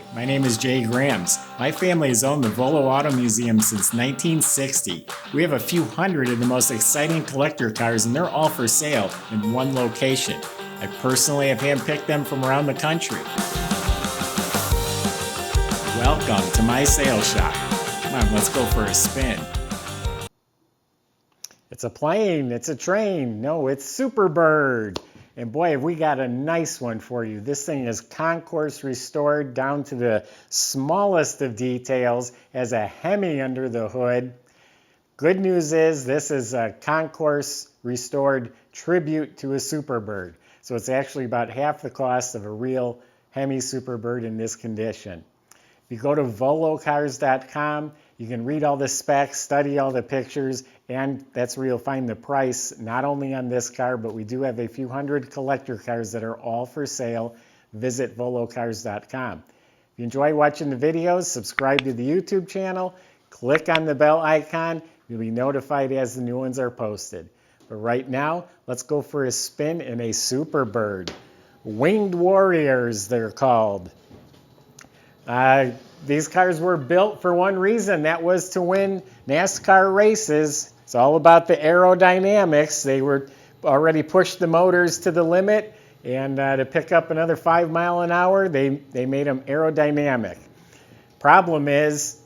Hi, my name is Jay Grams. My family has owned the Volo Auto Museum since 1960. We have a few hundred of the most exciting collector cars, and they're all for sale in one location. I personally have handpicked them from around the country. Welcome to my sales shop. Come on, let's go for a spin. It's a plane, it's a train. No, it's Superbird. And boy, have we got a nice one for you. This thing is Concourse restored down to the smallest of details, has a Hemi under the hood. Good news is this is a Concourse restored tribute to a Superbird. So it's actually about half the cost of a real Hemi Superbird in this condition. If you go to volocars.com, you can read all the specs, study all the pictures, and that's where you'll find the price, not only on this car, but we do have a few hundred collector cars that are all for sale. Visit volocars.com. If you enjoy watching the videos, subscribe to the YouTube channel, click on the bell icon, you'll be notified as the new ones are posted. But right now, let's go for a spin in a Superbird. Winged Warriors, they're called. These cars were built for one reason, that was to win Nascar races. It's all about the aerodynamics. They were already pushed the motors to the limit, and to pick up another 5 miles an hour, they made them aerodynamic. Problem is,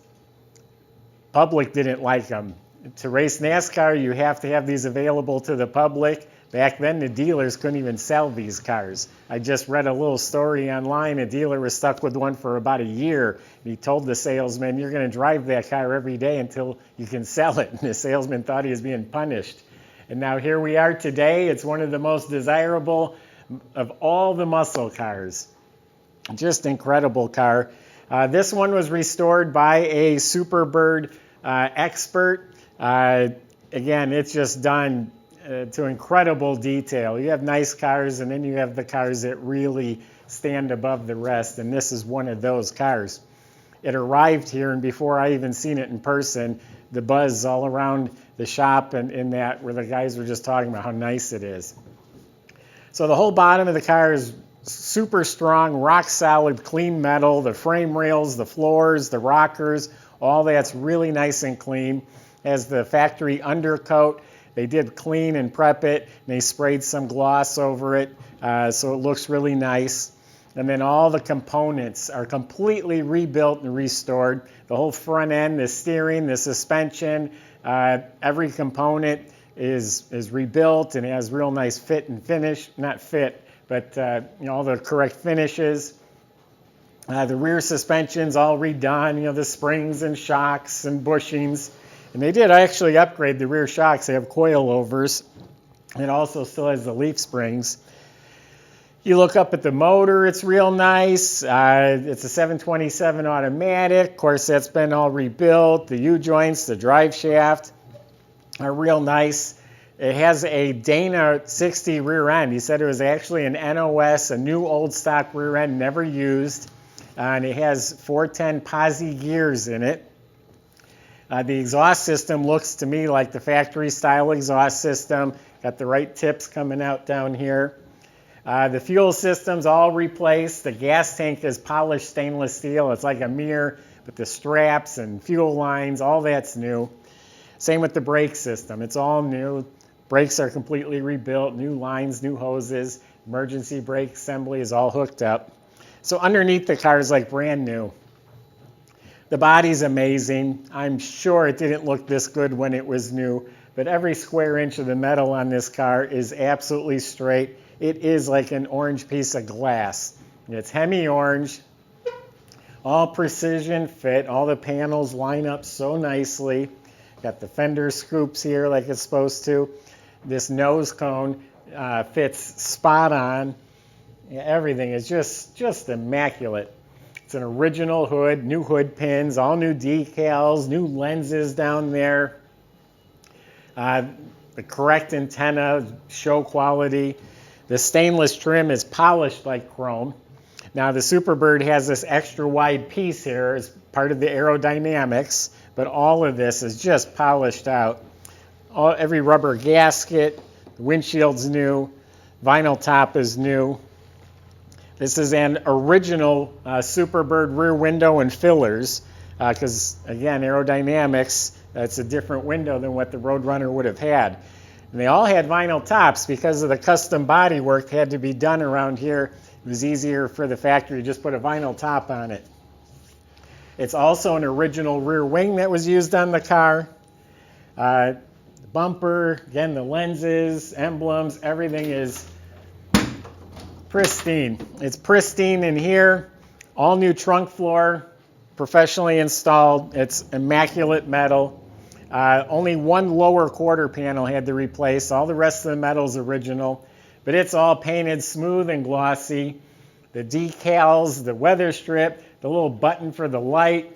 public didn't like them. To race NASCAR, you have to have these available to the public. Back then, the dealers couldn't even sell these cars. I just read a little story online. A dealer was stuck with one for about a year. And he told the salesman, "You're going to drive that car every day until you can sell it." And the salesman thought he was being punished. And now here we are today. It's one of the most desirable of all the muscle cars. Just incredible car. This one was restored by a Superbird expert. Again, it's just done to incredible detail. You have nice cars, and then you have the cars that really stand above the rest, and this is one of those cars. It arrived here, and before I even seen it in person, the buzz all around the shop and in that where the guys were just talking about how nice it is. So the whole bottom of the car is super strong, rock solid, clean metal. The frame rails, the floors, the rockers, all that's really nice and clean. Has the factory undercoat. They did clean and prep it, and they sprayed some gloss over it, so it looks really nice. And then all the components are completely rebuilt and restored. The whole front end, the steering, the suspension, every component is rebuilt and has real nice fit and finish. Not fit, but all the correct finishes. The rear suspension's all redone, the springs and shocks and bushings. And they did actually upgrade the rear shocks. They have coilovers. It also still has the leaf springs. You look up at the motor, it's real nice. It's a 727 automatic. Of course, that's been all rebuilt. The U-joints, the drive shaft are real nice. It has a Dana 60 rear end. He said it was actually an NOS, a new old stock rear end, never used. And it has 410 posi gears in it. The exhaust system looks to me like the factory style exhaust system. Got the right tips coming out down here. The fuel system's all replaced. The gas tank is polished stainless steel. It's like a mirror, but the straps and fuel lines, all that's new. Same with the brake system. It's all new. Brakes are completely rebuilt. New lines, new hoses. Emergency brake assembly is all hooked up. So underneath the car is like brand new. The body's amazing. I'm sure it didn't look this good when it was new, but every square inch of the metal on this car is absolutely straight. It is like an orange piece of glass. It's Hemi orange, all precision fit. All the panels line up so nicely. Got the fender scoops here like it's supposed to. This nose cone fits spot on. Everything is just immaculate. It's an original hood, new hood pins, all new decals, new lenses down there. The correct antenna, show quality. The stainless trim is polished like chrome. Now the Superbird has this extra wide piece here as part of the aerodynamics, but all of this is just polished out. Every rubber gasket, the windshield's new, vinyl top is new. This is an original Superbird rear window and fillers because, again, aerodynamics, it's a different window than what the Roadrunner would have had. And they all had vinyl tops because of the custom body work that had to be done around here. It was easier for the factory to just put a vinyl top on it. It's also an original rear wing that was used on the car. The bumper, again, the lenses, emblems, everything is pristine. It's pristine in here. All new trunk floor, professionally installed. It's immaculate metal. Only one lower quarter panel had to replace. All the rest of the metal's original, but it's all painted smooth and glossy. The decals, the weather strip, the little button for the light,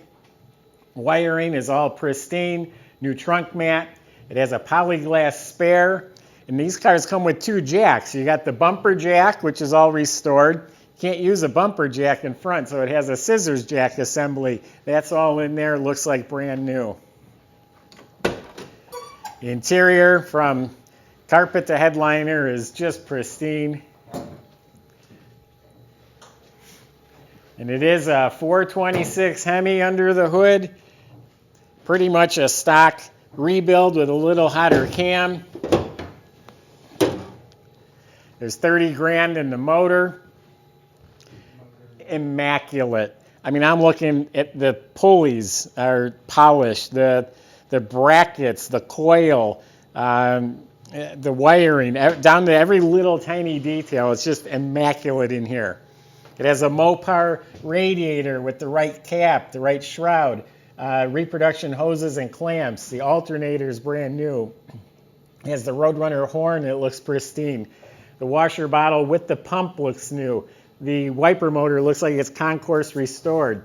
wiring is all pristine. New trunk mat. It has a polyglass spare. And these cars come with two jacks. You got the bumper jack, which is all restored. You can't use a bumper jack in front, so it has a scissors jack assembly. That's all in there. Looks like brand new. The interior from carpet to headliner is just pristine. And it is a 426 Hemi under the hood. Pretty much a stock rebuild with a little hotter cam. There's 30 grand in the motor. Immaculate. I mean, I'm looking at the pulleys are polished, the brackets, the coil, the wiring, down to every little tiny detail. It's just immaculate in here. It has a Mopar radiator with the right cap, the right shroud, reproduction hoses and clamps. The alternator is brand new. It has the Roadrunner horn. It looks pristine. The washer bottle with the pump looks new. The wiper motor looks like it's Concourse restored.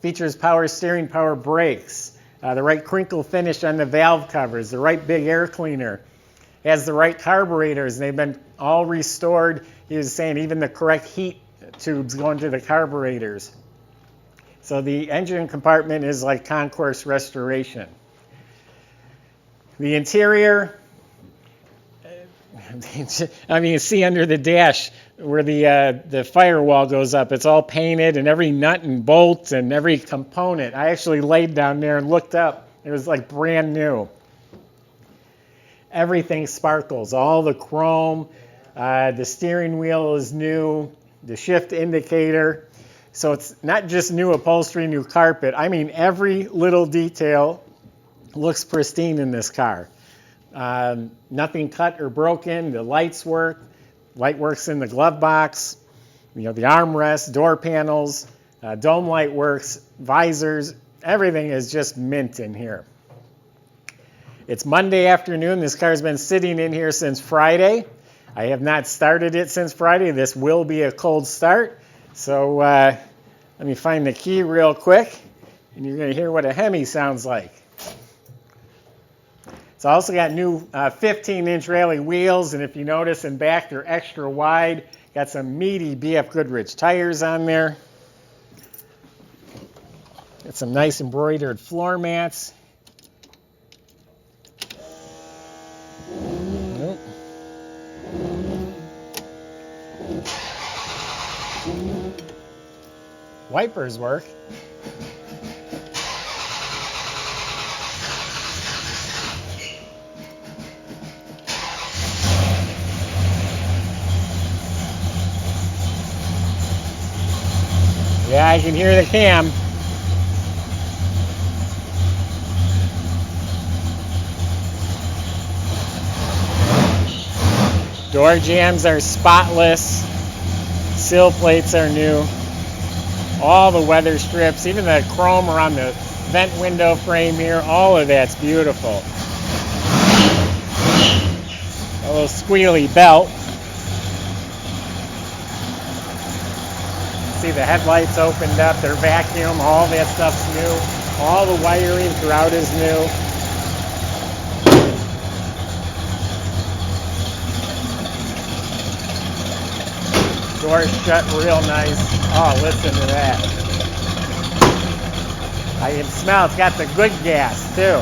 Features power steering, power brakes. The right crinkle finish on the valve covers, the right big air cleaner. Has the right carburetors, and they've been all restored. He was saying even the correct heat tubes going to the carburetors. So the engine compartment is like Concourse restoration. The interior, I mean, you see under the dash where the firewall goes up. It's all painted, and every nut and bolt and every component. I actually laid down there and looked up. It was like brand new. Everything sparkles. All the chrome. The steering wheel is new. The shift indicator. So it's not just new upholstery, new carpet. I mean, every little detail looks pristine in this car. Nothing cut or broken. The lights work. Light works in the glove box. You know, the armrest, door panels, dome light works, visors. Everything is just mint in here. It's Monday afternoon. This car's been sitting in here since Friday. I have not started it since Friday. This will be a cold start. So let me find the key real quick, and you're going to hear what a Hemi sounds like. It's also got new 15-inch rally wheels, and if you notice in back, they're extra wide. Got some meaty BF Goodrich tires on there. Got some nice embroidered floor mats. Wipers work. Yeah, I can hear the cam. Door jambs are spotless. Sill plates are new. All the weather strips, even the chrome around the vent window frame here, all of that's beautiful. A little squealy belt. See the headlights opened up, they're vacuum, all that stuff's new. All the wiring throughout is new. Doors shut real nice. Oh, listen to that. I can smell it's got the good gas too.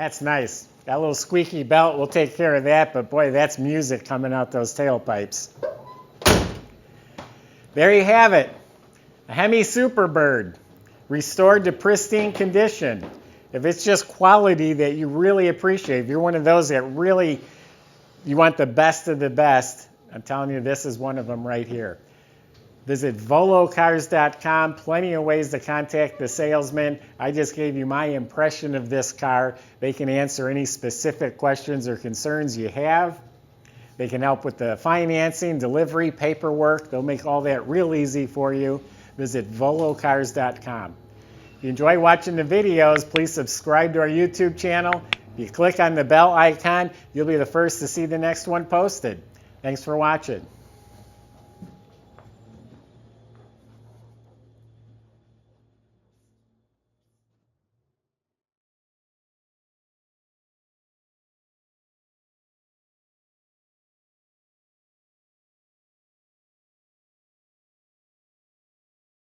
That's nice. That little squeaky belt will take care of that, but boy, that's music coming out those tailpipes. There you have it. A Hemi Superbird, restored to pristine condition. If it's just quality that you really appreciate, if you're one of those that really, you want the best of the best, I'm telling you, this is one of them right here. Visit volocars.com. Plenty of ways to contact the salesman. I just gave you my impression of this car. They can answer any specific questions or concerns you have. They can help with the financing, delivery, paperwork. They'll make all that real easy for you. Visit volocars.com. If you enjoy watching the videos, please subscribe to our YouTube channel. If you click on the bell icon, you'll be the first to see the next one posted. Thanks for watching.